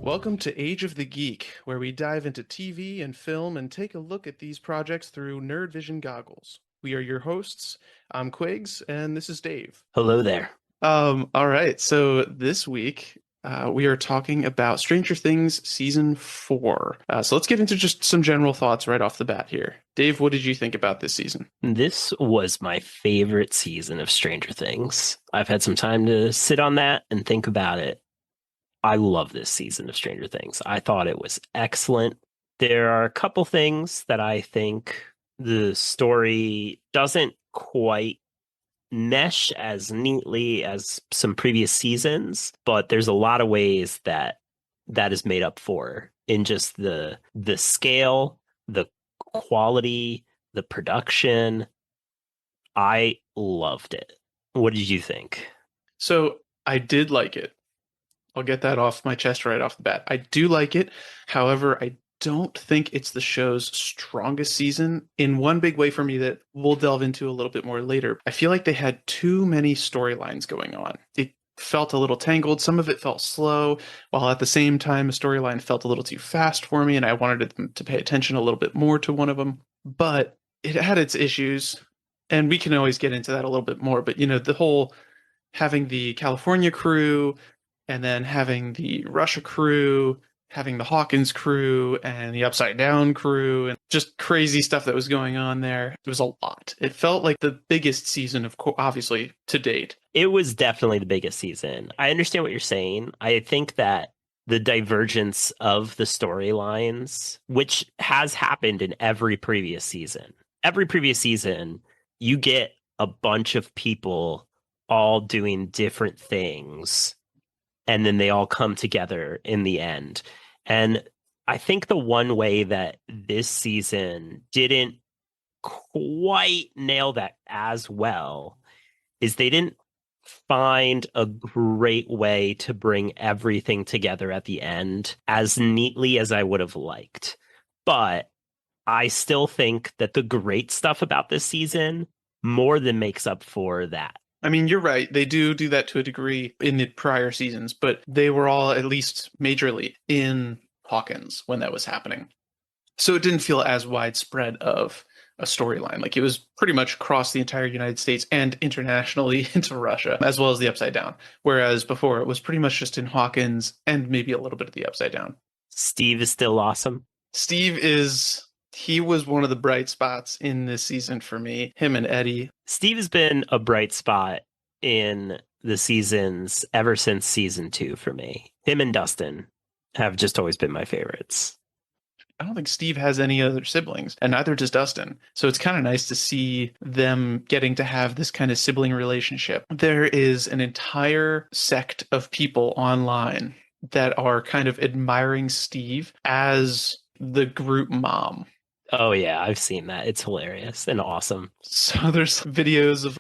Welcome to Age of the Geek, where we dive into TV and film and take a look at these projects through nerd vision goggles. We are your hosts. I'm Quigs, and this is Dave. Hello there. All right, so this week we are talking about Stranger Things season 4. So let's get into just some general thoughts right off the bat here. Dave, what did you think about this season? This was my favorite season of Stranger Things. I've had some time to sit on that and think about it. I love this season of Stranger Things. I thought it was excellent. There are a couple things that I think the story doesn't quite mesh as neatly as some previous seasons, but there's a lot of ways that that is made up for in just the scale, the quality, the production. I loved it. What did you think? So I did like it. I'll get that off my chest right off the bat. I do like it. However, I don't think it's the show's strongest season in one big way for me that we'll delve into a little bit more later. I feel like they had too many storylines going on. It felt a little tangled. Some of it felt slow, while at the same time, a storyline felt a little too fast for me, and I wanted them to pay attention a little bit more to one of them. But it had its issues, and we can always get into that a little bit more. But, the whole having the California crew and then having the Russia crew, having the Hawkins crew and the Upside Down crew, and just crazy stuff that was going on there. It was a lot. It felt like the biggest season, obviously, to date. It was definitely the biggest season. I understand what you're saying. I think that the divergence of the storylines, which has happened in every previous season, you get a bunch of people all doing different things, and then they all come together in the end. And I think the one way that this season didn't quite nail that as well is they didn't find a great way to bring everything together at the end as neatly as I would have liked. But I still think that the great stuff about this season more than makes up for that. I mean, you're right. They do that to a degree in the prior seasons, but they were all at least majorly in Hawkins when that was happening. So it didn't feel as widespread of a storyline. Like it was pretty much across the entire United States and internationally into Russia, as well as the Upside Down. Whereas before it was pretty much just in Hawkins and maybe a little bit of the Upside Down. Steve is still awesome. He was one of the bright spots in this season for me. Him and Eddie. Steve has been a bright spot in the seasons ever since season 2 for me. Him and Dustin have just always been my favorites. I don't think Steve has any other siblings, and neither does Dustin. So it's kind of nice to see them getting to have this kind of sibling relationship. There is an entire sect of people online that are kind of admiring Steve as the group mom. Oh yeah, I've seen that. It's hilarious and awesome. So there's videos of,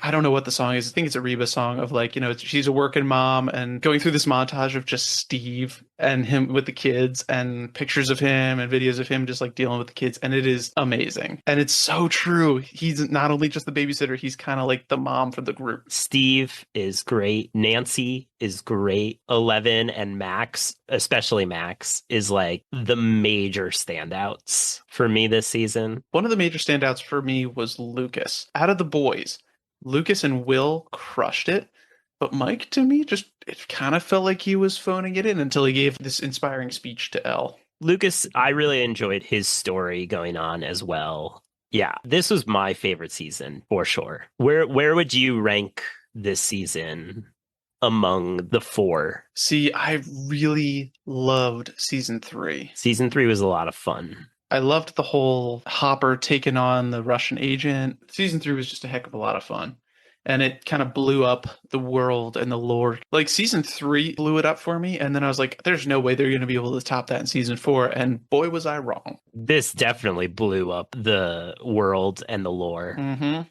I don't know what the song is. I think it's a Reba song of like, she's a working mom and going through this montage of just Steve and him with the kids and pictures of him and videos of him just like dealing with the kids. And it is amazing. And it's so true. He's not only just the babysitter, he's kind of like the mom for the group. Steve is great. Nancy is great. 11 and Max, especially Max, is like the major standouts for me this season. One of the major standouts for me was Lucas. Out of the boys, Lucas and Will crushed it. But Mike, to me, it kind of felt like he was phoning it in until he gave this inspiring speech to Elle. Lucas, I really enjoyed his story going on as well. Yeah, this was my favorite season for sure. Where would you rank this season among the 4? See, I really loved season 3. Season 3 was a lot of fun. I loved the whole Hopper taking on the Russian agent. Season 3 was just a heck of a lot of fun. And it kind of blew up the world and the lore. Like season 3 blew it up for me. And then I was like, there's no way they're going to be able to top that in season 4. And boy, was I wrong. This definitely blew up the world and the lore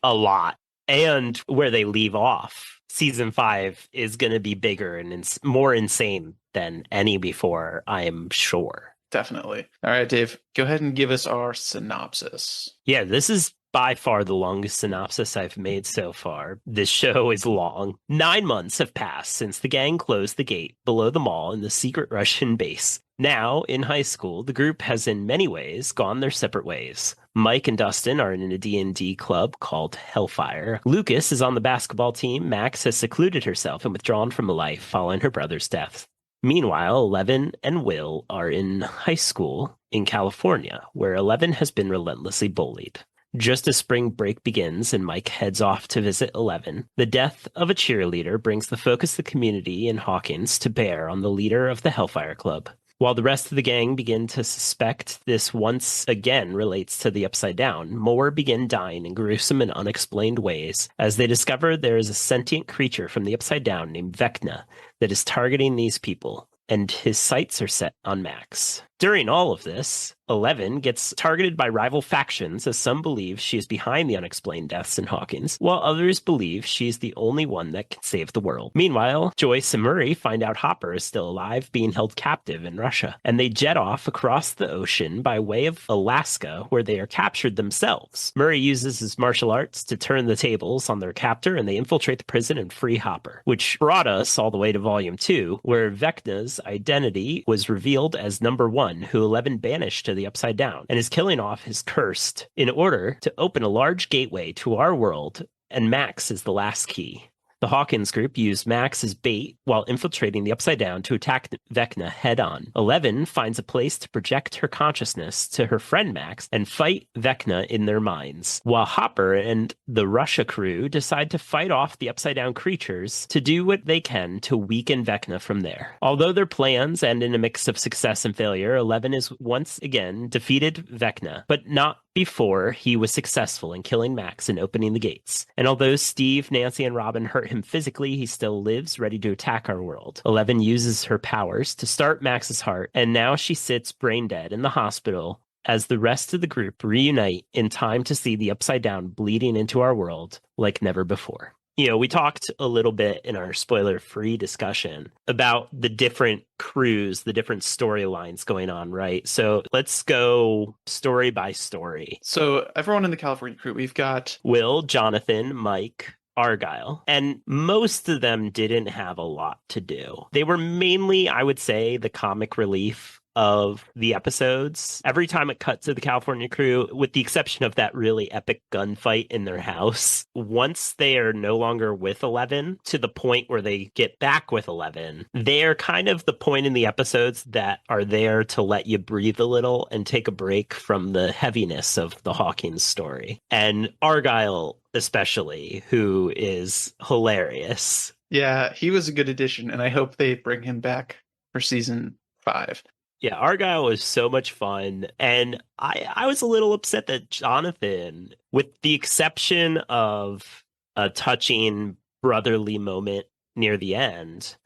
a lot. And where they leave off, season 5 is going to be bigger and more insane than any before, I am sure. Definitely. All right, Dave, go ahead and give us our synopsis. Yeah, this is by far the longest synopsis I've made so far. This show is long. 9 months have passed since the gang closed the gate below the mall in the secret Russian base. Now, in high school, the group has in many ways gone their separate ways. Mike and Dustin are in a D&D club called Hellfire. Lucas is on the basketball team. Max has secluded herself and withdrawn from life following her brother's death. Meanwhile, Eleven and Will are in high school in California, where Eleven has been relentlessly bullied. Just as spring break begins and Mike heads off to visit Eleven, the death of a cheerleader brings the focus of the community in Hawkins to bear on the leader of the Hellfire Club. While the rest of the gang begin to suspect this once again relates to the Upside Down, more begin dying in gruesome and unexplained ways as they discover there is a sentient creature from the Upside Down named Vecna that is targeting these people, and his sights are set on Max. During all of this, Eleven gets targeted by rival factions as some believe she is behind the unexplained deaths in Hawkins, while others believe she's the only one that can save the world. Meanwhile, Joyce and Murray find out Hopper is still alive, being held captive in Russia, and they jet off across the ocean by way of Alaska, where they are captured themselves. Murray uses his martial arts to turn the tables on their captor, and they infiltrate the prison and free Hopper, which brought us all the way to Volume 2, where Vecna's identity was revealed as number 1, who Eleven banished to the Upside Down and is killing off his cursed in order to open a large gateway to our world, and Max is the last key. The Hawkins group used Max as bait while infiltrating the Upside Down to attack Vecna head-on. Eleven finds a place to project her consciousness to her friend Max and fight Vecna in their minds, while Hopper and the Russia crew decide to fight off the Upside Down creatures to do what they can to weaken Vecna from there. Although their plans end in a mix of success and failure, Eleven is once again defeated Vecna, but not before he was successful in killing Max and opening the gates. And although Steve, Nancy, and Robin hurt him physically, he still lives, ready to attack our world. Eleven uses her powers to start Max's heart, and now she sits brain dead in the hospital as the rest of the group reunite in time to see the Upside Down bleeding into our world like never before. You know, we talked a little bit in our spoiler-free discussion about the different crews, the different storylines going on, right? So let's go story by story. So everyone in the California crew, we've got Will, Jonathan, Mike, Argyle, and most of them didn't have a lot to do. They were mainly, I would say, the comic relief of the episodes. Every time it cut to the California crew, with the exception of that really epic gunfight in their house, once they are no longer with Eleven, to the point where they get back with Eleven, they're kind of the point in the episodes that are there to let you breathe a little and take a break from the heaviness of the Hawkins story. And Argyle especially, who is hilarious. Yeah, he was a good addition, and I hope they bring him back for season 5. Yeah, Argyle was so much fun. And I was a little upset that Jonathan, with the exception of a touching brotherly moment near the end,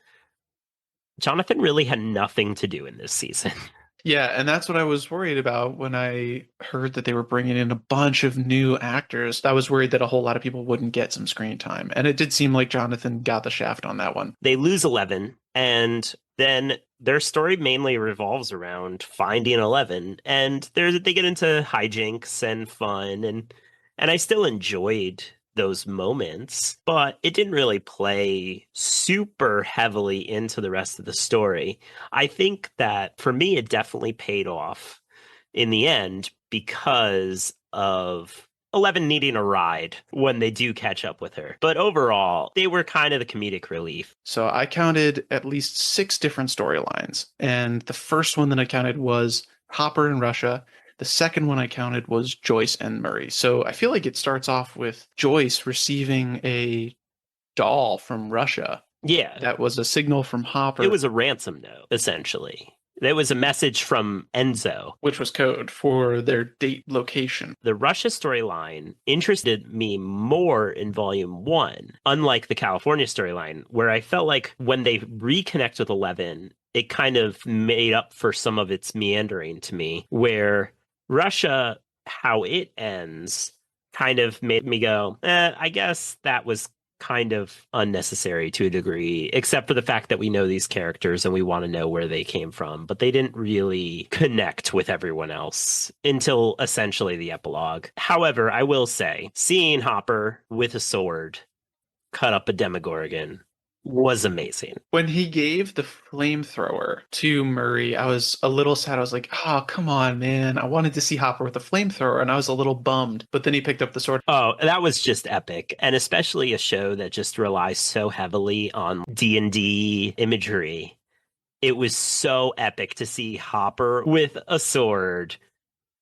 Jonathan really had nothing to do in this season. Yeah, and that's what I was worried about when I heard that they were bringing in a bunch of new actors. I was worried that a whole lot of people wouldn't get some screen time. And it did seem like Jonathan got the shaft on that one. They lose 11, and then their story mainly revolves around finding 11. And they get into hijinks and fun, and I still enjoyed those moments, but it didn't really play super heavily into the rest of the story. I think that for me, it definitely paid off in the end because of 11 needing a ride when they do catch up with her. But overall, they were kind of the comedic relief. So I counted at least 6 different storylines. And the first one that I counted was Hopper in Russia. The second one I counted was Joyce and Murray. So I feel like it starts off with Joyce receiving a doll from Russia. Yeah. That was a signal from Hopper. It was a ransom note, essentially. There was a message from Enzo, which was code for their date location. The Russia storyline interested me more in Volume 1, unlike the California storyline, where I felt like when they reconnect with 11, it kind of made up for some of its meandering to me, where Russia, how it ends, kind of made me go, I guess that was kind of unnecessary to a degree, except for the fact that we know these characters and we want to know where they came from, but they didn't really connect with everyone else until essentially the epilogue. However, I will say, seeing Hopper with a sword cut up a Demogorgon was amazing. When he gave the flamethrower to Murray, I was a little sad. I was like, oh, come on, man. I wanted to see Hopper with a flamethrower, and I was a little bummed. But then he picked up the sword. Oh, that was just epic. And especially a show that just relies so heavily on D&D imagery. It was so epic to see Hopper with a sword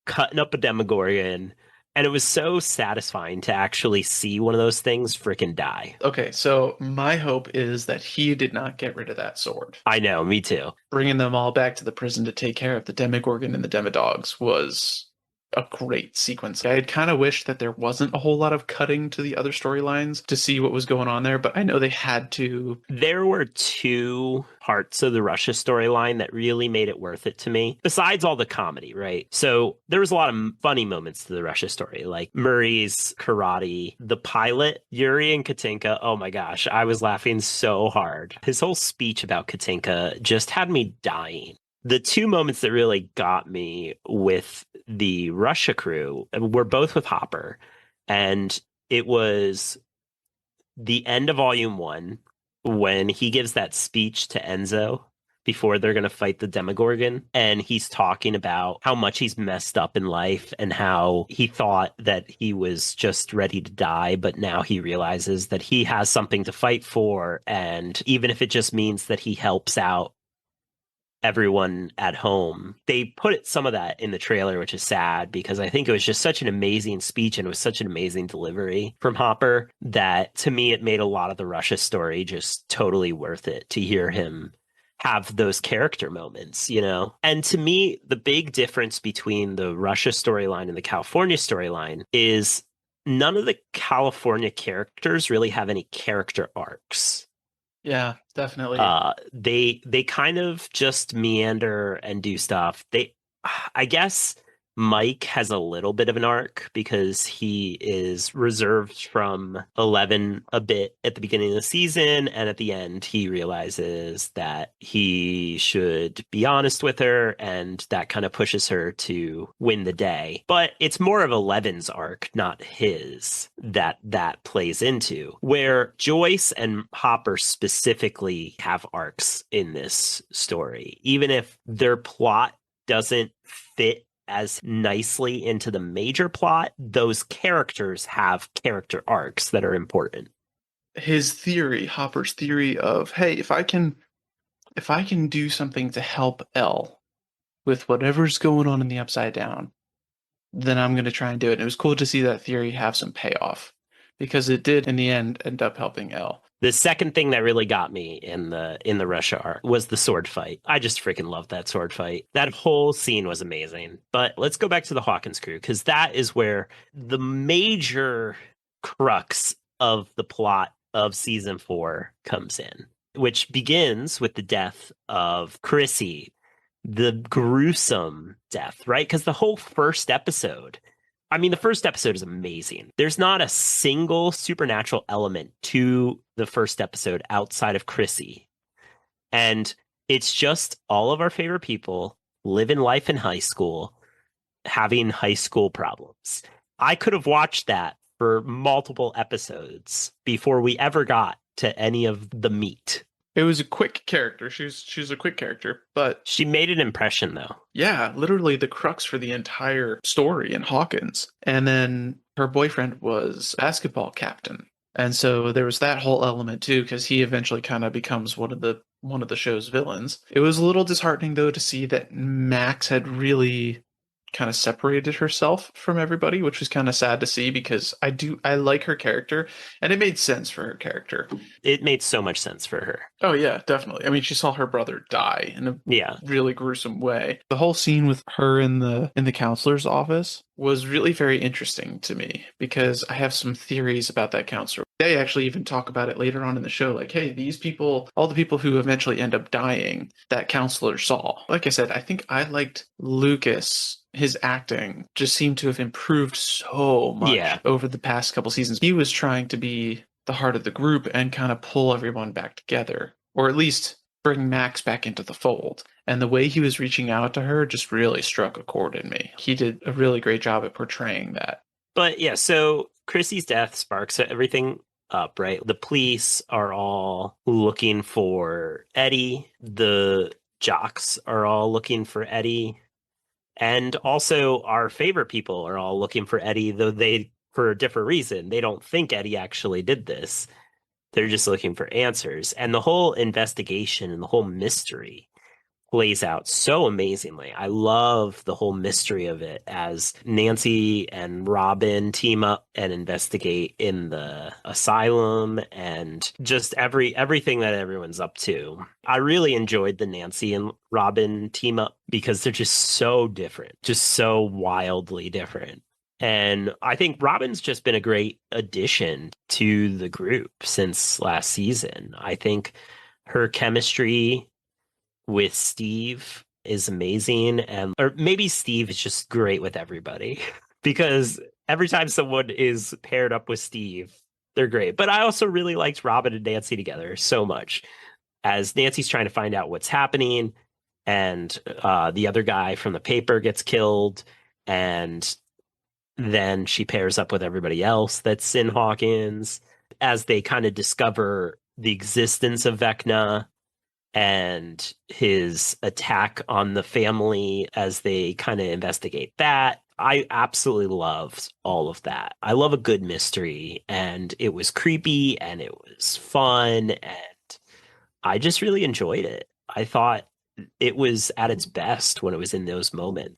cutting up a Demogorgon. And it was so satisfying to actually see one of those things freaking die. Okay, so my hope is that he did not get rid of that sword. I know, me too. Bringing them all back to the prison to take care of the Demogorgon and the Demodogs was a great sequence. I had kind of wished that there wasn't a whole lot of cutting to the other storylines to see what was going on there, but I know they had to. There were two parts of the Russia storyline that really made it worth it to me, besides all the comedy, right? So there was a lot of funny moments to the Russia story, like Murray's karate, the pilot, Yuri and Katinka. Oh my gosh, I was laughing so hard. His whole speech about Katinka just had me dying. The two moments that really got me with the Russia crew were both with Hopper. And it was the end of Volume 1 when he gives that speech to Enzo before they're going to fight the Demogorgon. And he's talking about how much he's messed up in life and how he thought that he was just ready to die. But now he realizes that he has something to fight for. And even if it just means that he helps out everyone at home. They put some of that in the trailer, which is sad because I think it was just such an amazing speech and it was such an amazing delivery from Hopper that to me it made a lot of the Russia story just totally worth it to hear him have those character moments, you know? And to me, the big difference between the Russia storyline and the California storyline is none of the California characters really have any character arcs. Yeah, definitely. They kind of just meander and do stuff. I guess Mike has a little bit of an arc because he is reserved from 11 a bit at the beginning of the season, and at the end he realizes that he should be honest with her, and that kind of pushes her to win the day. But it's more of 11's arc, not his, that plays into, where Joyce and Hopper specifically have arcs in this story, even if their plot doesn't fit as nicely into the major plot. Those characters have character arcs that are important. His theory, Hopper's theory of, hey, if I can do something to help Elle with whatever's going on in the Upside Down, then I'm going to try and do it. And it was cool to see that theory have some payoff because it did in the end end up helping Elle. The second thing that really got me in the Russia arc was the sword fight. I just freaking loved that sword fight. That whole scene was amazing. But let's go back to the Hawkins crew, because that is where the major crux of the plot of season 4 comes in, which begins with the death of Chrissy, the gruesome death, right? Because the whole first episode, I mean, the first episode is amazing. There's not a single supernatural element to the first episode outside of Chrissy. And it's just all of our favorite people living life in high school, having high school problems. I could have watched that for multiple episodes before we ever got to any of the meat. It was a quick character. She's a quick character, but she made an impression, though. Yeah, literally the crux for the entire story in Hawkins. And then her boyfriend was basketball captain. And so there was that whole element too, because he eventually kind of becomes one of the show's villains. It was a little disheartening though to see that Max had really kind of separated herself from everybody, which was kind of sad to see because I like her character and it made sense for her character. It made so much sense for her. Oh yeah, definitely. I mean, she saw her brother die in a really gruesome way. The whole scene with her in the counselor's office was really very interesting to me because I have some theories about that counselor. They actually even talk about it later on in the show, like, hey, these people, all the people who eventually end up dying, that counselor saw. Like I said, I think I liked Lucas. His acting just seemed to have improved so much over the past couple seasons. He was trying to be the heart of the group and kind of pull everyone back together, or at least bring Max back into the fold. And the way he was reaching out to her just really struck a chord in me. He did a really great job at portraying that. But yeah, so Chrissy's death sparks everything up, right? The police are all looking for Eddie. The jocks are all looking for Eddie. And also our favorite people are all looking for Eddie, though they, for a different reason, they don't think Eddie actually did this. They're just looking for answers. And the whole investigation and the whole mystery plays out so amazingly. I love the whole mystery of it as Nancy and Robin team up and investigate in the asylum and just everything that everyone's up to. I really enjoyed the Nancy and Robin team up because they're just so different, just so wildly different. And I think Robin's just been a great addition to the group since last season. I think her chemistry with Steve is amazing, and or maybe Steve is just great with everybody because every time someone is paired up with Steve, they're great. But I also really liked Robin and Nancy together so much as Nancy's trying to find out what's happening, and the other guy from the paper gets killed, and then she pairs up with everybody else that's in Hawkins as they kind of discover the existence of Vecna and his attack on the family as they kind of investigate that. I absolutely loved all of that. I love a good mystery, and it was creepy and it was fun, and I just really enjoyed it. I thought it was at its best when it was in those moments.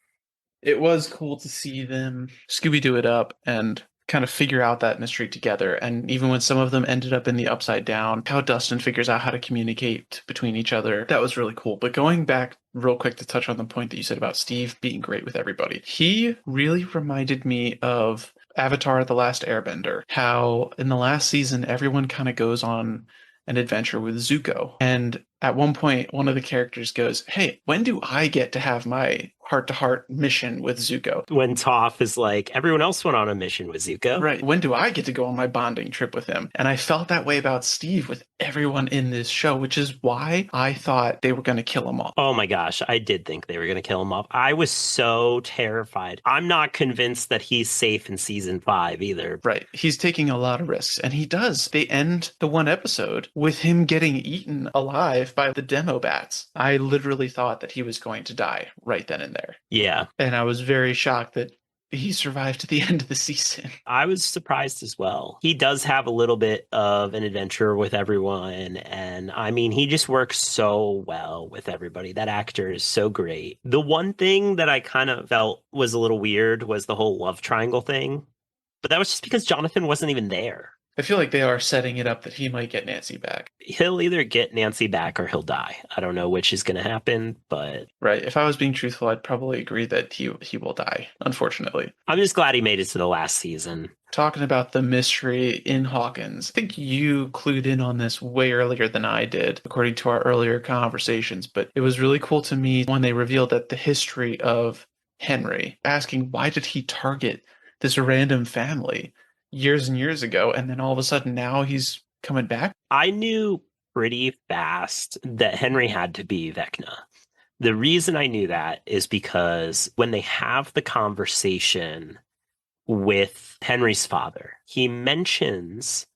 It was cool to see them Scooby Doo it up and kind of figure out that mystery together. And even when some of them ended up in the upside down, how Dustin figures out how to communicate between each other, that was really cool. But going back real quick to touch on the point that you said about Steve being great with everybody, he really reminded me of Avatar: The Last Airbender, how in the last season, everyone kind of goes on an adventure with Zuko. And at one point, one of the characters goes, "Hey, when do I get to have my heart-to-heart mission with Zuko?" When Toph is like, everyone else went on a mission with Zuko. Right. When do I get to go on my bonding trip with him? And I felt that way about Steve with everyone in this show, which is why I thought they were going to kill him off. Oh my gosh, I did think they were going to kill him off. I was so terrified. I'm not convinced that he's safe in season 5 either. Right. He's taking a lot of risks, and he does. They end the one episode with him getting eaten alive by the demo bats. I literally thought that he was going to die right then and there. Yeah. And I was very shocked that he survived to the end of the season. I was surprised as well. He does have a little bit of an adventure with everyone. And I mean, he just works so well with everybody. That actor is so great. The one thing that I kind of felt was a little weird was the whole love triangle thing. But that was just because Jonathan wasn't even there. I feel like they are setting it up that he might get Nancy back. He'll either get Nancy back or he'll die. I don't know which is going to happen, but... Right. If I was being truthful, I'd probably agree that he will die, unfortunately. I'm just glad he made it to the last season. Talking about the mystery in Hawkins, I think you clued in on this way earlier than I did, according to our earlier conversations, but it was really cool to me when they revealed that the history of Henry, asking why did he target this random family years and years ago, and then all of a sudden now he's coming back. I knew pretty fast that Henry had to be Vecna. The reason I knew that is because when they have the conversation with Henry's father, he mentions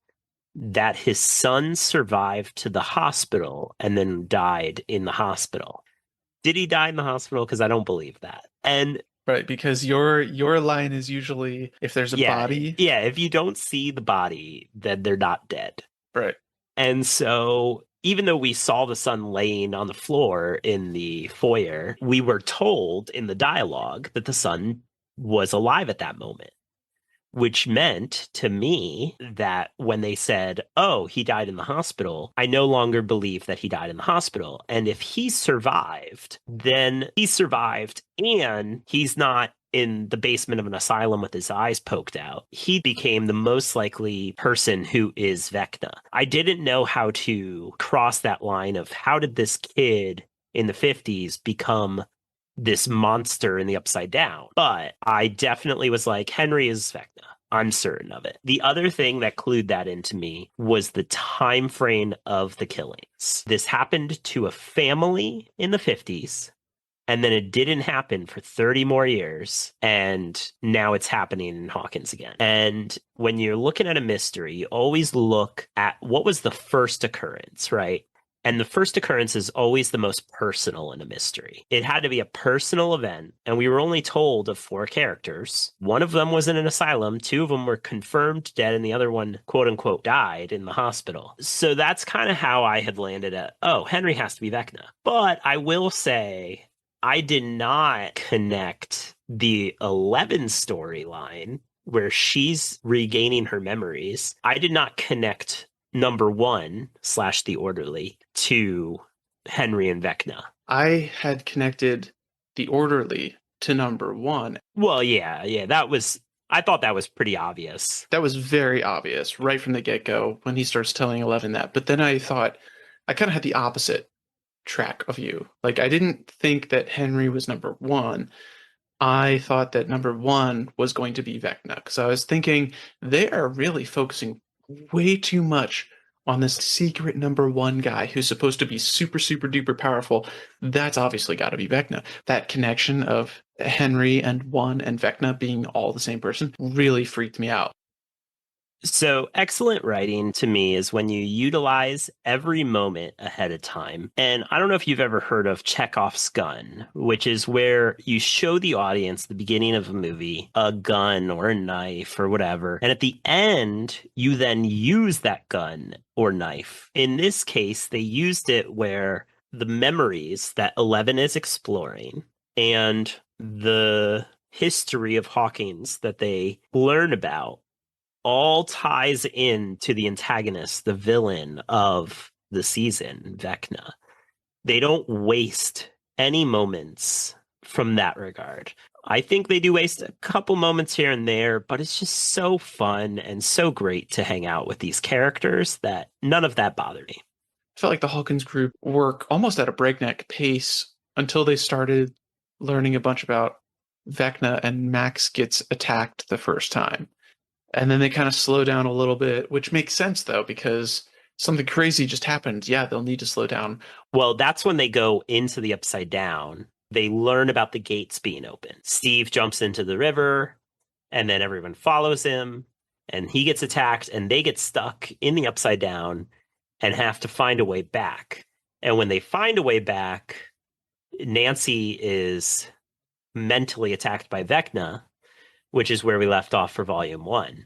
that his son survived to the hospital and then died in the hospital. Did he die in the hospital? Because I don't believe that. And right, because your line is usually if there's a body. Yeah, if you don't see the body, then they're not dead. Right. And so even though we saw the son laying on the floor in the foyer, we were told in the dialogue that the son was alive at that moment, which meant to me that when they said, oh, he died in the hospital, I no longer believe that he died in the hospital. And if he survived, then he survived and he's not in the basement of an asylum with his eyes poked out. He became the most likely person who is Vecna. I didn't know how to cross that line of how did this kid in the 50s become this monster in the Upside Down? But I definitely was like, Henry is Vecna. I'm certain of it. The other thing that clued that into me was the time frame of the killings. This happened to a family in the 50s, and then it didn't happen for 30 more years, and now it's happening in Hawkins again. And when you're looking at a mystery, you always look at what was the first occurrence, right? And the first occurrence is always the most personal in a mystery. It had to be a personal event, and we were only told of 4 characters. One of them was in an asylum, 2 of them were confirmed dead, and the other one, quote unquote, died in the hospital. So that's kind of how I had landed at, oh, Henry has to be Vecna. But I will say, I did not connect the 11 storyline where she's regaining her memories. I did not connect number 1 / the orderly to Henry and Vecna. I had connected the orderly to number 1. Well, yeah, I thought that was pretty obvious. That was very obvious right from the get-go when he starts telling Eleven that. But then I thought, I kind of had the opposite track of you. Like, I didn't think that Henry was number 1. I thought that number 1 was going to be Vecna, because I was thinking they are really focusing way too much on this secret number 1 guy who's supposed to be super, super duper powerful. That's obviously got to be Vecna. That connection of Henry and 1 and Vecna being all the same person really freaked me out. So, excellent writing to me is when you utilize every moment ahead of time. And I don't know if you've ever heard of Chekhov's gun, which is where you show the audience the beginning of a movie, a gun or a knife or whatever. And at the end, you then use that gun or knife. In this case, they used it where the memories that Eleven is exploring and the history of Hawkins that they learn about all ties in to the antagonist, the villain of the season, Vecna. They don't waste any moments from that regard. I think they do waste a couple moments here and there, but it's just so fun and so great to hang out with these characters that none of that bothered me. I felt like the Hawkins group work almost at a breakneck pace until they started learning a bunch about Vecna and Max gets attacked the first time. And then they kind of slow down a little bit, which makes sense though, because something crazy just happened. Yeah, they'll need to slow down. Well, that's when they go into the Upside Down. They learn about the gates being open. Steve jumps into the river, and then everyone follows him, and he gets attacked, and they get stuck in the Upside Down and have to find a way back. And when they find a way back, Nancy is mentally attacked by Vecna, which is where we left off for Volume 1.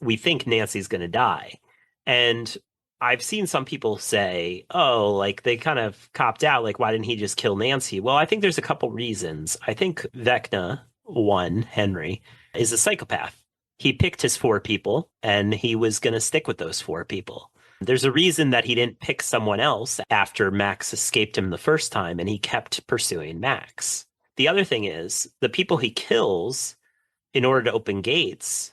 We think Nancy's going to die. And I've seen some people say, oh, like they kind of copped out. Like, why didn't he just kill Nancy? Well, I think there's a couple reasons. I think Vecna, 1, Henry, is a psychopath. He picked his 4 people and he was going to stick with those 4 people. There's a reason that he didn't pick someone else after Max escaped him the first time and he kept pursuing Max. The other thing is the people he kills in order to open gates,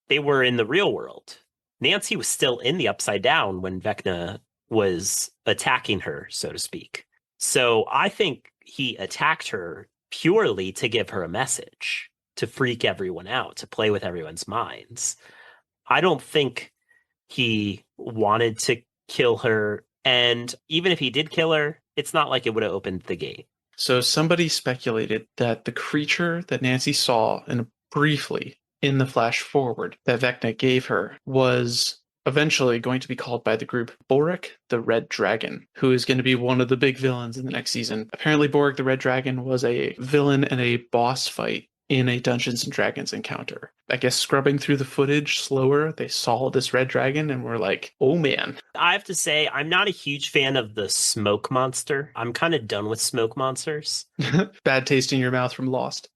they were in the real world. Nancy was still in the Upside Down when Vecna was attacking her, so to speak. So I think he attacked her purely to give her a message, to freak everyone out, to play with everyone's minds. I don't think he wanted to kill her. And even if he did kill her, it's not like it would have opened the gate. So somebody speculated that the creature that Nancy saw briefly in the flash forward that Vecna gave her was eventually going to be called by the group Boric the Red Dragon, who is going to be one of the big villains in the next season. Apparently, Boric the Red Dragon was a villain in a boss fight in a Dungeons and Dragons encounter. I guess scrubbing through the footage slower, they saw this red dragon and were like, oh man. I have to say, I'm not a huge fan of the smoke monster. I'm kind of done with smoke monsters. Bad taste in your mouth from Lost.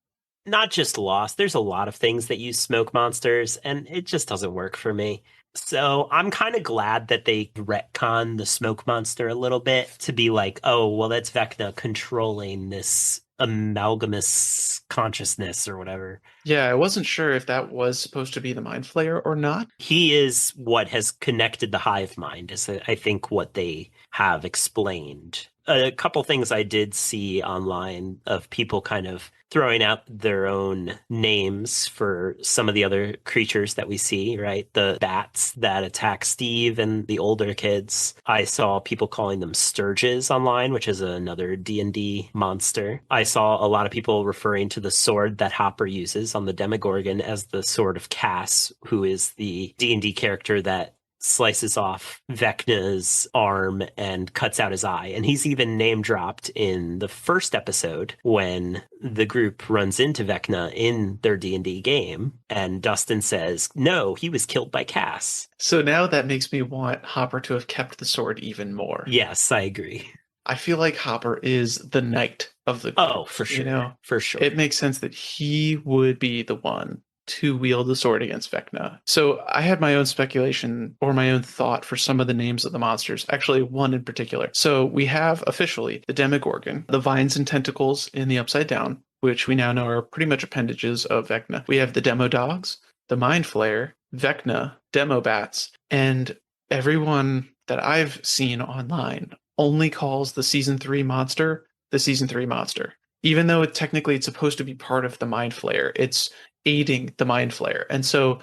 Not just Lost. There's a lot of things that use smoke monsters, and it just doesn't work for me. So I'm kind of glad that they retcon the smoke monster a little bit to be like, oh, well, that's Vecna controlling this amalgamous consciousness or whatever. Yeah, I wasn't sure if that was supposed to be the Mind Flayer or not. He is what has connected the hive mind, is I think what they have explained. a couple things I did see online of people kind of throwing out their own names for some of the other creatures that we see, right? The bats that attack Steve and the older kids. I saw people calling them Sturges online, which is another D&D monster. I saw a lot of people referring to the sword that Hopper uses on the Demogorgon as the Sword of Cass, who is the D&D character that slices off Vecna's arm and cuts out his eye. And he's even name dropped in the first episode when the group runs into Vecna in their D&D game. And Dustin says, no, he was killed by Cass. So now that makes me want Hopper to have kept the sword even more. Yes, I agree. I feel like Hopper is the knight of the group. Oh, for sure. You know, for sure. it makes sense that he would be the one to wield the sword against Vecna. So I had my own speculation or my own thought for some of the names of the monsters, actually one in particular. So we have officially the Demogorgon, the vines and tentacles in the Upside Down, which we now know are pretty much appendages of Vecna. We have the Demo Dogs, the Mind Flayer, Vecna, Demo Bats, and everyone that I've seen online only calls the season 3 monster the season 3 monster. Even though technically it's supposed to be part of the Mind Flayer, it's aiding the Mind Flayer. And so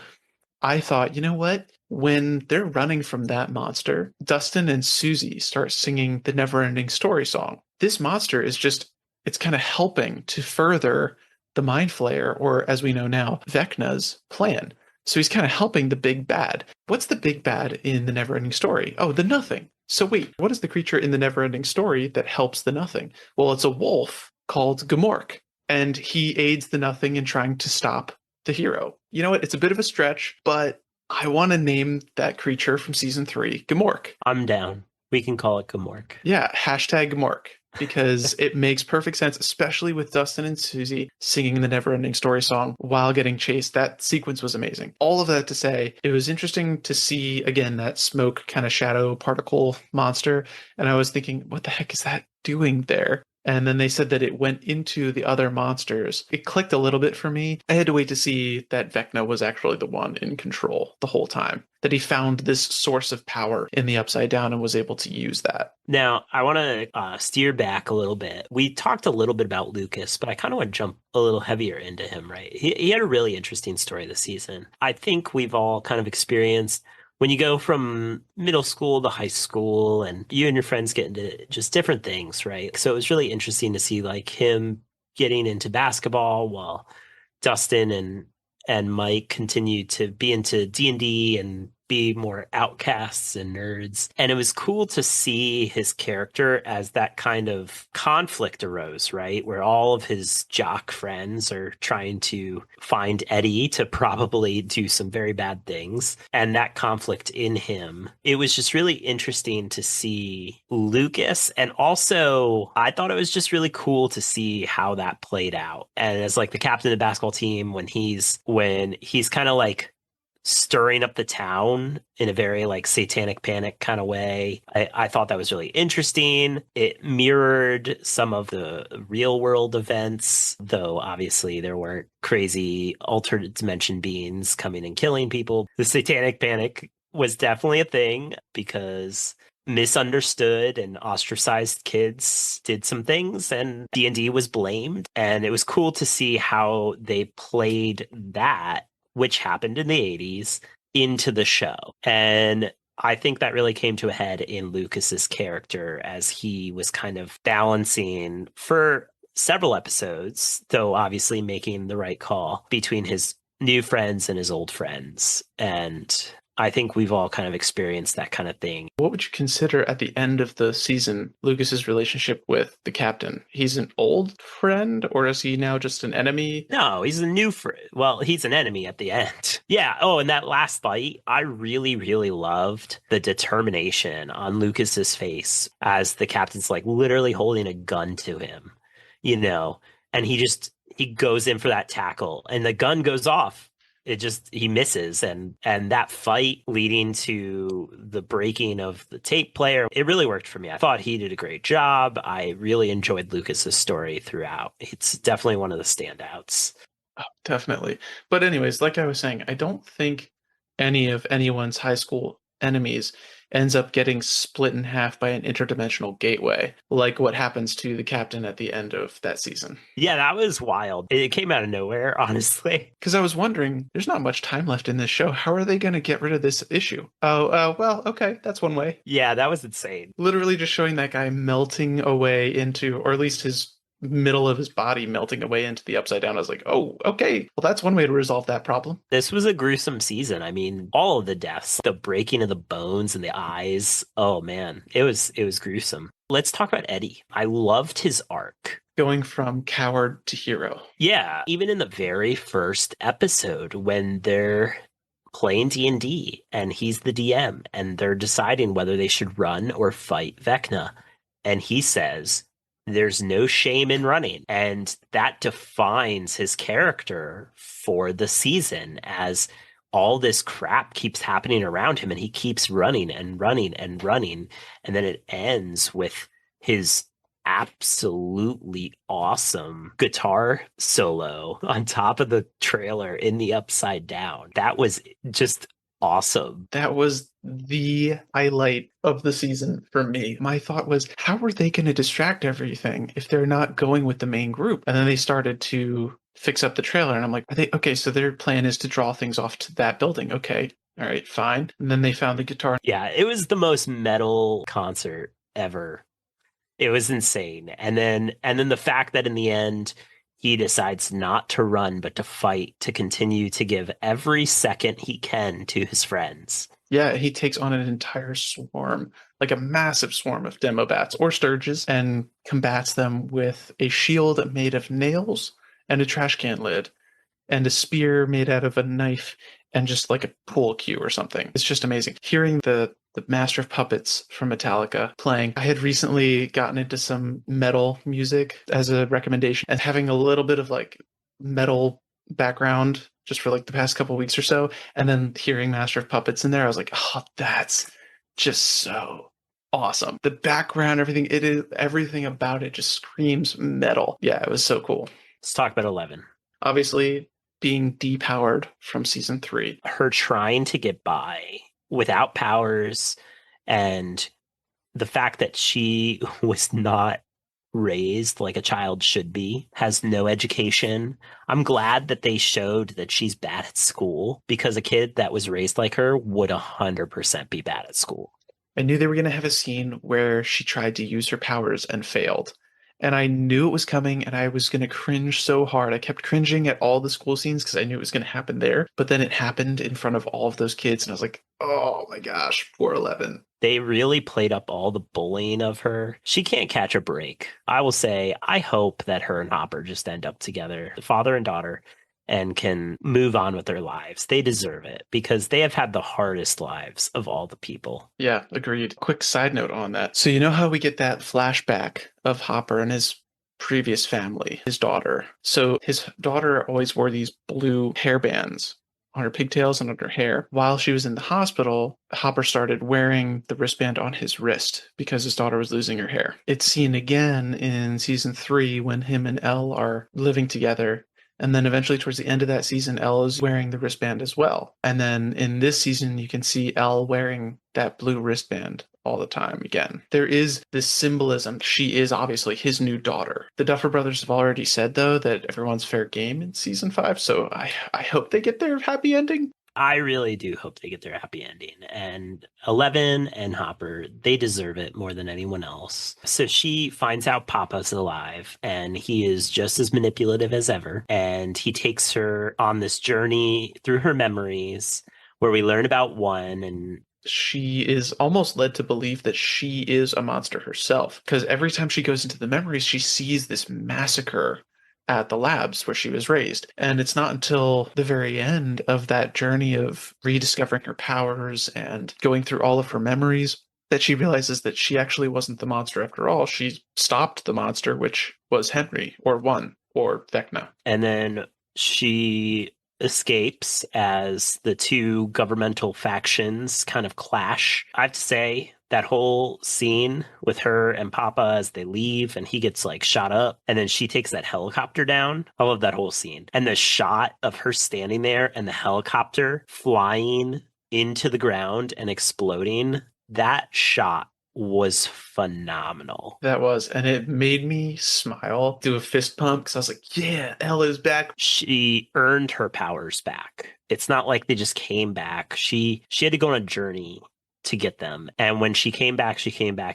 I thought, you know what? When they're running from that monster, Dustin and Susie start singing the Never Ending Story song. This monster is just, it's kind of helping to further the Mind Flayer, or as we know now, Vecna's plan. So he's kind of helping the big bad. What's the big bad in the Never Ending Story? Oh, the Nothing. So wait, what is the creature in the Never Ending Story that helps the Nothing? Well, it's a wolf called Gamork, and he aids the Nothing in trying to stop the hero. You know what? It's a bit of a stretch, but I want to name that creature from season 3 Gamork. I'm down. We can call it Gamork. Yeah, hashtag Gamork, because it makes perfect sense, especially with Dustin and Susie singing the Never Ending Story song while getting chased. That sequence was amazing. All of that to say, it was interesting to see, again, that smoke kind of shadow particle monster. And I was thinking, what the heck is that doing there? And then they said that it went into the other monsters. It clicked a little bit for me. I had to wait to see that Vecna was actually the one in control the whole time, that he found this source of power in the Upside Down and was able to use that. Now, I want to steer back a little bit. We talked a little bit about Lucas, but I kind of want to jump a little heavier into him, right? He had a really interesting story this season. I think we've all kind of experienced when you go from middle school to high school and you and your friends get into just different things, right? So it was really interesting to see like him getting into basketball while Dustin and Mike continue to be into D&D and be more outcasts and nerds. And it was cool to see his character as that kind of conflict arose, right? Where all of his jock friends are trying to find Eddie to probably do some very bad things. And that conflict in him, it was just really interesting to see Lucas. And also, I thought it was just really cool to see how that played out. And as like the captain of the basketball team, when he's kind of like stirring up the town in a very like satanic panic kind of way. I thought that was really interesting. It mirrored some of the real world events, though obviously there weren't crazy alternate dimension beings coming and killing people. The satanic panic was definitely a thing because misunderstood and ostracized kids did some things and D&D was blamed. And it was cool to see how they played that, which happened in the 80s, into the show. And I think that really came to a head in Lucas's character as he was kind of balancing for several episodes, though obviously making the right call between his new friends and his old friends. And I think we've all kind of experienced that kind of thing. What would you consider at the end of the season Lucas's relationship with the captain? He's an old friend, or is he now just an enemy? No, he's a new friend. Well, he's an enemy at the end. Yeah. Oh, and that last fight, I really, really loved the determination on Lucas's face as the captain's like literally holding a gun to him, and he goes in for that tackle and the gun goes off. He misses, and that fight leading to the breaking of the tape player, it really worked for me. I thought he did a great job. I really enjoyed Lucas's story throughout. It's definitely one of the standouts. Oh, definitely. But anyways, like I was saying, I don't think any of anyone's high school enemies ends up getting split in half by an interdimensional gateway, like what happens to the captain at the end of that season. Yeah, that was wild. It came out of nowhere, honestly. Because I was wondering, there's not much time left in this show. How are they going to get rid of this issue? Oh, well, okay, that's one way. Yeah, that was insane. Literally just showing that guy melting away into, or at least his middle of his body melting away into the upside down. I was like, oh, okay. Well, that's one way to resolve that problem. This was a gruesome season. I mean, all of the deaths, the breaking of the bones and the eyes. Oh man, it was gruesome. Let's talk about Eddie. I loved his arc. Going from coward to hero. Yeah, even in the very first episode when they're playing D&D and he's the DM and they're deciding whether they should run or fight Vecna. And he says, there's no shame in running. And that defines his character for the season as all this crap keeps happening around him and he keeps running and running and running. And then it ends with his absolutely awesome guitar solo on top of the trailer in the upside down. That was just awesome. That was the highlight of the season for me. My thought was, how are they going to distract everything if they're not going with the main group? And then they started to fix up the trailer, and I'm like, are they okay? So their plan is to draw things off to that building. Okay, all right, fine. And then they found the guitar. Yeah, it was the most metal concert ever. It was insane. And then the fact that in the end he decides not to run but to fight, to continue to give every second he can to his friends. Yeah, he takes on an entire swarm, like a massive swarm of demo bats or sturges, and combats them with a shield made of nails and a trash can lid, and a spear made out of a knife and just like a pool cue or something. It's just amazing. Hearing the Master of Puppets from Metallica playing. I had recently gotten into some metal music as a recommendation, and having a little bit of like metal background just for like the past couple weeks or so, and then hearing Master of Puppets in there, I was like, oh, that's just so awesome. The background, everything about it just screams metal. Yeah, it was so cool. Let's talk about 11. Obviously, being depowered from season 3. Her trying to get by without powers, and the fact that she was not raised like a child should be, has no education. I'm glad that they showed that she's bad at school, because a kid that was raised like her would 100% be bad at school. I knew they were going to have a scene where she tried to use her powers and failed. And I knew it was coming, and I was going to cringe so hard. I kept cringing at all the school scenes because I knew it was going to happen there. But then it happened in front of all of those kids, and I was like, oh my gosh, poor 11. They really played up all the bullying of her. She can't catch a break. I will say, I hope that her and Hopper just end up together, father and daughter, and can move on with their lives. They deserve it because they have had the hardest lives of all the people. Yeah, agreed. Quick side note on that. So you know how we get that flashback of Hopper and his previous family, his daughter. So his daughter always wore these blue hairbands on her pigtails and on her hair. While she was in the hospital, Hopper started wearing the wristband on his wrist because his daughter was losing her hair. It's seen again in season 3 when him and Elle are living together. And then eventually towards the end of that season, Elle is wearing the wristband as well. And then in this season, you can see Elle wearing that blue wristband all the time again. There is this symbolism. She is obviously his new daughter. The Duffer Brothers have already said, though, that everyone's fair game in season 5. So I hope they get their happy ending. I really do hope they get their happy ending. And 11 and Hopper, they deserve it more than anyone else. So she finds out Papa's alive, and he is just as manipulative as ever. And he takes her on this journey through her memories where we learn about one, and she is almost led to believe that she is a monster herself, because every time she goes into the memories, she sees this massacre at the labs where she was raised. And it's not until the very end of that journey of rediscovering her powers and going through all of her memories that she realizes that she actually wasn't the monster after all. She stopped the monster, which was Henry, or one, or Vecna. And then she escapes as the two governmental factions kind of clash. I have to say, that whole scene with her and Papa as they leave and he gets like shot up and then she takes that helicopter down. I love that whole scene. And the shot of her standing there and the helicopter flying into the ground and exploding. That shot was phenomenal. That was, and it made me smile, do a fist pump because I was like, yeah, Elle is back. She earned her powers back. It's not like they just came back. She had to go on a journey to get them. And when she came back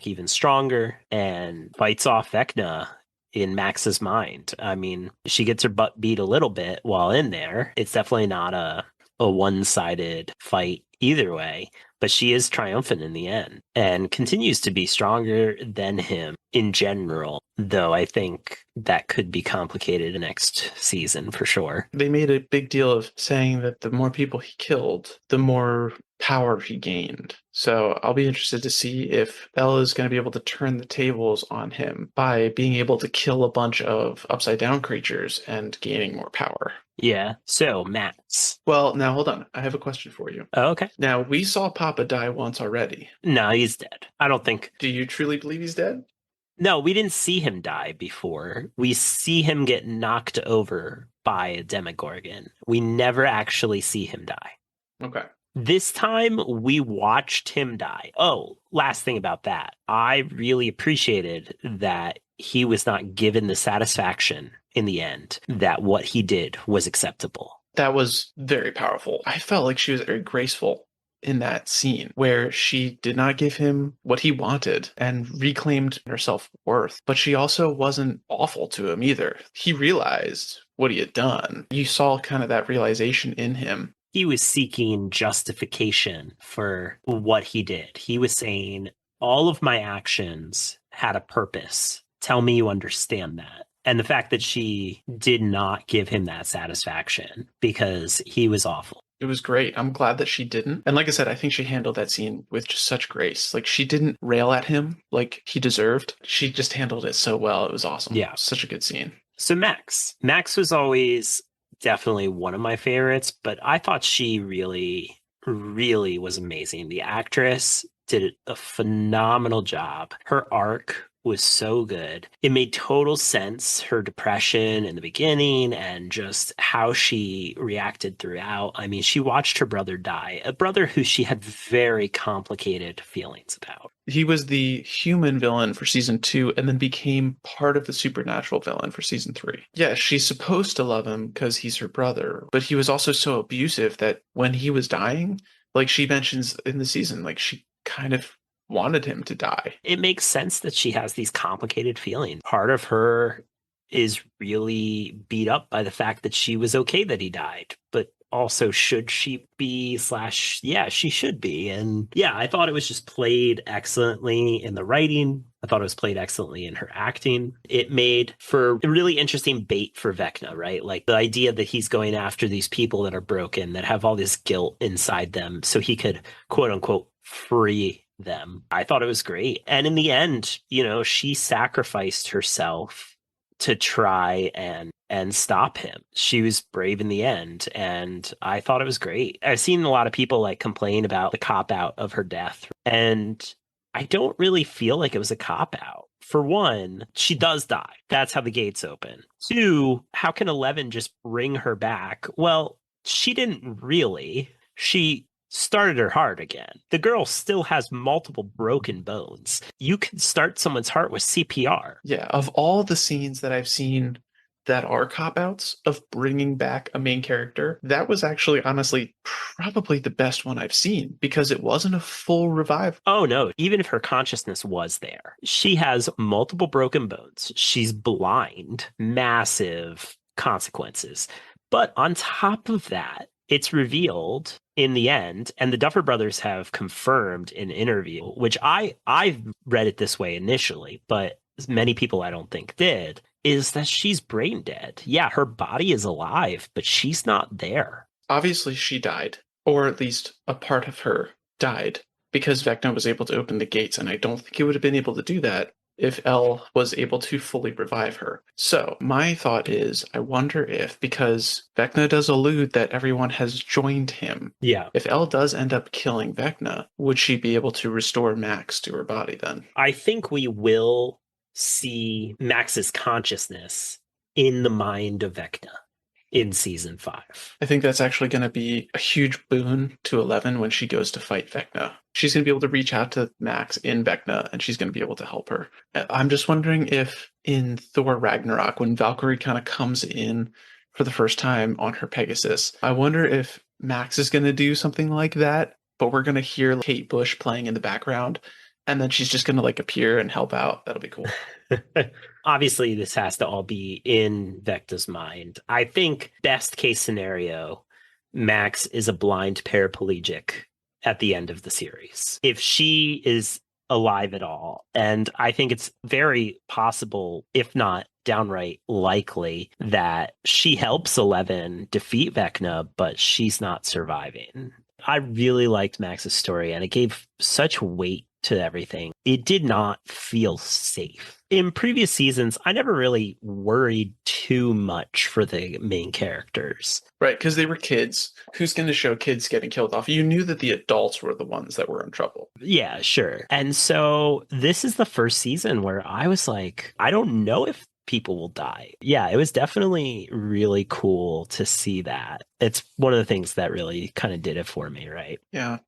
even stronger and fights off Vecna in Max's mind. I mean, she gets her butt beat a little bit while in there. It's definitely not a one-sided fight either way, but she is triumphant in the end and continues to be stronger than him in general, though I think that could be complicated next season for sure. They made a big deal of saying that the more people he killed, the more power he gained. So I'll be interested to see if Elle is going to be able to turn the tables on him by being able to kill a bunch of upside down creatures and gaining more power. Yeah. So, Max. Well, now hold on. I have a question for you. Oh, okay. Now, we saw Papa die once already. No, he's dead. I don't think. Do you truly believe he's dead? No, we didn't see him die before. We see him get knocked over by a Demogorgon. We never actually see him die. Okay. This time we watched him die. Oh, last thing about that. I really appreciated that he was not given the satisfaction in the end that what he did was acceptable. That was very powerful. I felt like she was very graceful in that scene where she did not give him what he wanted and reclaimed her self-worth, but she also wasn't awful to him either. He realized what he had done. You saw kind of that realization in him. He was seeking justification for what he did. He was saying, all of my actions had a purpose. Tell me you understand that. And the fact that she did not give him that satisfaction because he was awful. It was great. I'm glad that she didn't. And like I said, I think she handled that scene with just such grace. Like she didn't rail at him like he deserved. She just handled it so well. It was awesome. Yeah. Such a good scene. So Max. Max was always definitely one of my favorites, but I thought she really, really was amazing. The actress did a phenomenal job. Her arc was so good. It made total sense, her depression in the beginning and just how she reacted throughout. I mean, she watched her brother die, a brother who she had very complicated feelings about. He was the human villain for season 2 and then became part of the supernatural villain for season 3. Yeah, she's supposed to love him because he's her brother, but he was also so abusive that when he was dying, like she mentions in the season, like she kind of wanted him to die. It makes sense that she has these complicated feelings. Part of her is really beat up by the fact that she was okay that he died, but also should she be / yeah, she should be. And yeah, I thought it was just played excellently in the writing. I thought it was played excellently in her acting. It made for a really interesting bait for Vecna, right? Like the idea that he's going after these people that are broken, that have all this guilt inside them, so he could quote unquote free them. I thought it was great. And in the end, she sacrificed herself to try and stop him. She was brave in the end, and I thought it was great. I've seen a lot of people like complain about the cop out of her death, and I don't really feel like it was a cop out. For one, she does die. That's how the gates open. Two, how can 11 just bring her back? Well, she didn't really. She started her heart again. The girl still has multiple broken bones. You can start someone's heart with CPR. Yeah, of all the scenes that I've seen that are cop-outs of bringing back a main character, that was actually honestly probably the best one I've seen because it wasn't a full revival. Oh no, even if her consciousness was there, she has multiple broken bones. She's blind, massive consequences. But on top of that, it's revealed in the end, and the Duffer Brothers have confirmed in an interview, which I've read it this way initially, but many people I don't think did, is that she's brain dead. Yeah, her body is alive, but she's not there. Obviously, she died, or at least a part of her died, because Vecna was able to open the gates, and I don't think he would have been able to do that if Elle was able to fully revive her. So my thought is, I wonder if, because Vecna does allude that everyone has joined him. Yeah. If Elle does end up killing Vecna, would she be able to restore Max to her body then? I think we will see Max's consciousness in the mind of Vecna. in season 5. I think that's actually going to be a huge boon to Eleven when she goes to fight Vecna. She's going to be able to reach out to Max in Vecna and she's going to be able to help her. I'm just wondering if in Thor Ragnarok, when Valkyrie kind of comes in for the first time on her Pegasus, I wonder if Max is going to do something like that, but we're going to hear Kate Bush playing in the background and then she's just going to like appear and help out. That'll be cool. Obviously, this has to all be in Vecna's mind. I think best case scenario, Max is a blind paraplegic at the end of the series. If she is alive at all, and I think it's very possible, if not downright likely, that she helps Eleven defeat Vecna, but she's not surviving. I really liked Max's story, and it gave such weight to everything. It did not feel safe. In previous seasons, I never really worried too much for the main characters. Right, because they were kids. Who's going to show kids getting killed off? You knew that the adults were the ones that were in trouble. Yeah, sure. And so this is the first season where I was like, I don't know if people will die. Yeah, it was definitely really cool to see that. It's one of the things that really kind of did it for me, right? Yeah.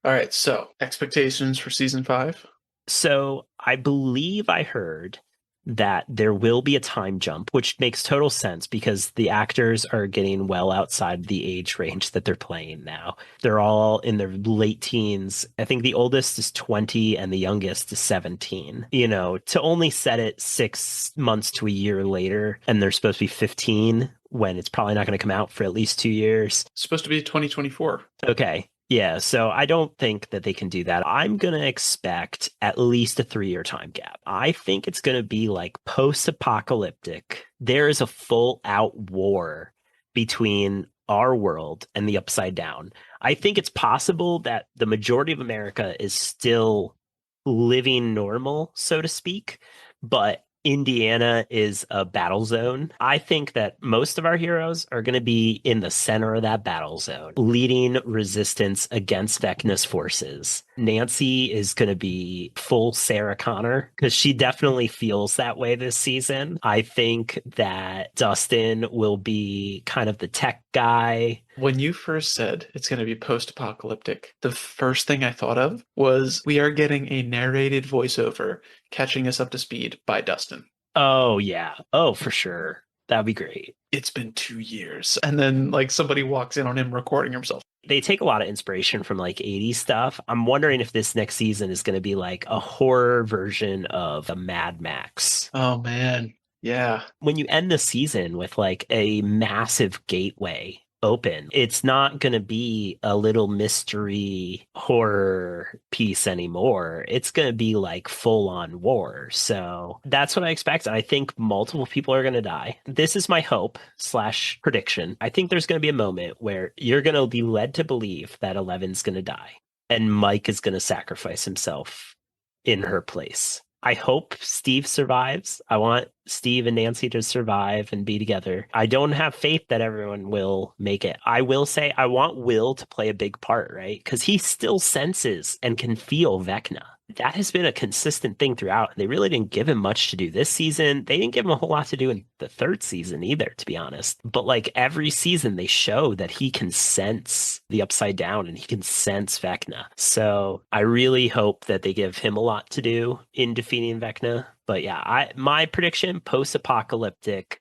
All right, so expectations for season 5? So I believe I heard that there will be a time jump, which makes total sense because the actors are getting well outside the age range that they're playing now. They're all in their late teens. I think the oldest is 20 and the youngest is 17. You know, to only set it 6 months to a year later, and they're supposed to be 15 when it's probably not going to come out for at least 2 years. It's supposed to be 2024. Okay. Yeah, so I don't think that they can do that. I'm going to expect at least a 3-year time gap. I think it's going to be like post-apocalyptic. There is a full-out war between our world and the Upside Down. I think it's possible that the majority of America is still living normal, so to speak, but Indiana is a battle zone. I think that most of our heroes are going to be in the center of that battle zone, leading resistance against Vecna's forces. Nancy is going to be full Sarah Connor because she definitely feels that way this season. I think that Dustin will be kind of the tech guy. When you first said it's going to be post-apocalyptic, the first thing I thought of was we are getting a narrated voiceover catching us up to speed by Dustin. Oh, yeah. Oh, for sure. That'd be great. It's been 2 years. And then like somebody walks in on him recording himself. They take a lot of inspiration from like 80s stuff. I'm wondering if this next season is going to be like a horror version of a Mad Max. Oh man. Yeah. When you end the season with like a massive gateway open, it's not going to be a little mystery horror piece anymore. It's going to be like full on war. So that's what I expect. I think multiple people are going to die. This is my hope slash prediction. I think there's going to be a moment where you're going to be led to believe that Eleven's going to die and Mike is going to sacrifice himself in her place. I hope Steve survives. I want Steve and Nancy to survive and be together. I don't have faith that everyone will make it. I will say I want Will to play a big part, right? Because he still senses and can feel Vecna. That has been a consistent thing throughout. They really didn't give him much to do this season. They didn't give him a whole lot to do in the third season either, to be honest. But like every season, they show that he can sense the Upside Down and he can sense Vecna. So I really hope that they give him a lot to do in defeating Vecna. But yeah, my prediction, post-apocalyptic,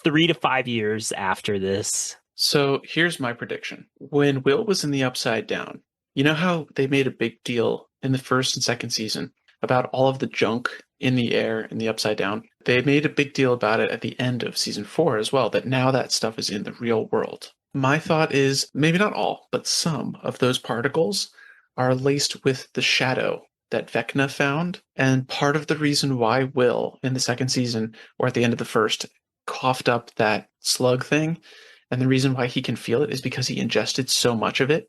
3 to 5 years after this. So here's my prediction. When Will was in the Upside Down, you know how they made a big deal in the first and second season about all of the junk in the air in the Upside Down? They made a big deal about it at the end of season 4 as well, that now that stuff is in the real world. My thought is maybe not all, but some of those particles are laced with the shadow that Vecna found. And part of the reason why Will in the second season or at the end of the first coughed up that slug thing, and the reason why he can feel it is because he ingested so much of it.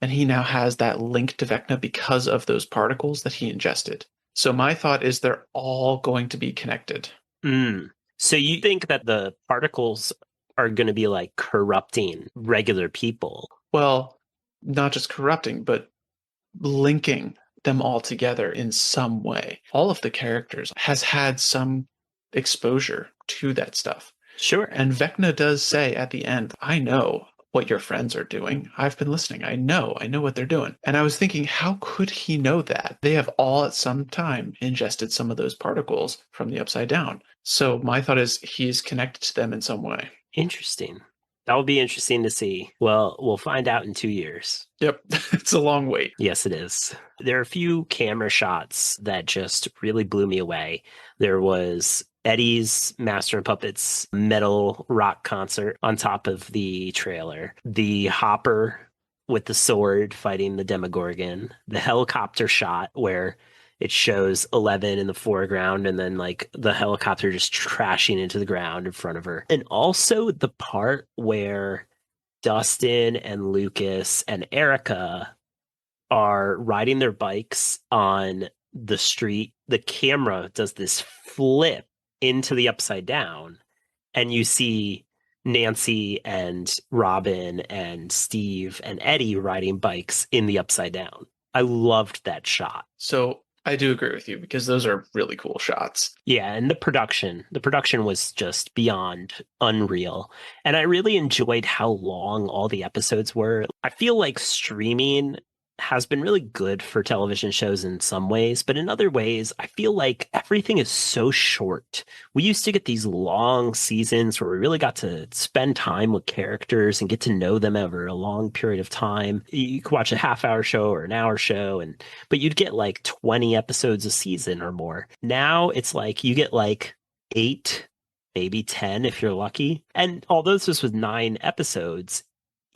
And he now has that link to Vecna because of those particles that he ingested. So my thought is they're all going to be connected. So you think that the particles are going to be like corrupting regular people? Well, not just corrupting, but linking them all together in some way. All of the characters has had some exposure to that stuff. Sure. And Vecna does say at the end, I know what your friends are doing. I've been listening. I know what they're doing. And I was thinking, how could he know that? They have all at some time ingested some of those particles from the Upside Down. So my thought is he's connected to them in some way. Interesting. That will be interesting to see. Well, we'll find out in 2 years. Yep, it's a long wait. Yes, it is. There are a few camera shots that just really blew me away. There was Eddie's Master and Puppets metal rock concert on top of the trailer, the Hopper with the sword fighting the Demogorgon, the helicopter shot where it shows 11 in the foreground and then like the helicopter just crashing into the ground in front of her. And also the part where Dustin and Lucas and Erica are riding their bikes on the street. The camera does this flip into the Upside Down, and you see Nancy and Robin and Steve and Eddie riding bikes in the Upside Down. I loved that shot. So I do agree with you because those are really cool shots. Yeah, and the production was just beyond unreal. And I really enjoyed how long all the episodes were. I feel like streaming has been really good for television shows in some ways, but in other ways, I feel like everything is so short. We used to get these long seasons where we really got to spend time with characters and get to know them over a long period of time. You could watch a half-hour show or an hour show, but you'd get like 20 episodes a season or more. Now it's like you get like 8, maybe 10 if you're lucky. And although this was with 9 episodes,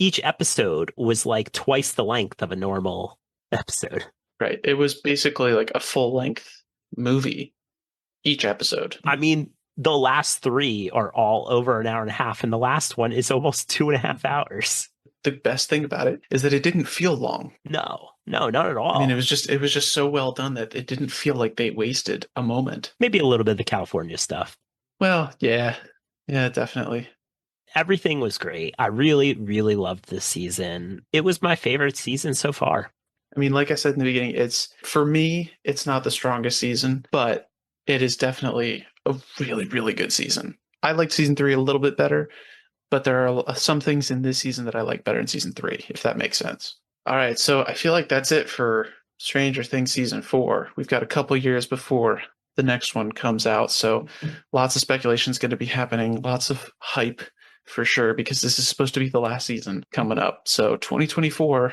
each episode was like twice the length of a normal episode. Right. It was basically like a full-length movie each episode. I mean, the last 3 are all over an hour and a half, and the last one is almost 2.5 hours. The best thing about it is that it didn't feel long. No, not at all. I mean, it was just so well done that it didn't feel like they wasted a moment. Maybe a little bit of the California stuff. Well, yeah, definitely. Everything was great. I really, really loved this season. It was my favorite season so far. I mean, like I said in the beginning, for me, it's not the strongest season, but it is definitely a really, really good season. I liked season 3 a little bit better, but there are some things in this season that I like better in season 3, if that makes sense. All right, so I feel like that's it for Stranger Things season 4. We've got a couple years before the next one comes out, so lots of speculation is going to be happening, lots of hype for sure, because this is supposed to be the last season coming up. So 2024.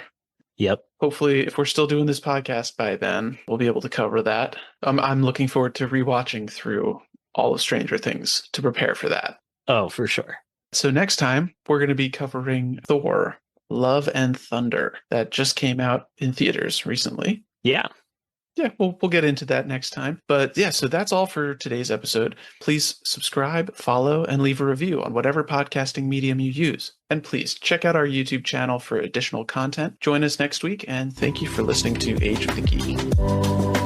Yep. Hopefully, if we're still doing this podcast by then, we'll be able to cover that. I'm looking forward to rewatching through all of Stranger Things to prepare for that. Oh, for sure. So next time, we're going to be covering Thor, Love and Thunder, that just came out in theaters recently. Yeah. Yeah, we'll get into that next time. But yeah, so that's all for today's episode. Please subscribe, follow, and leave a review on whatever podcasting medium you use. And please check out our YouTube channel for additional content. Join us next week, and thank you for listening to Age of the Geek.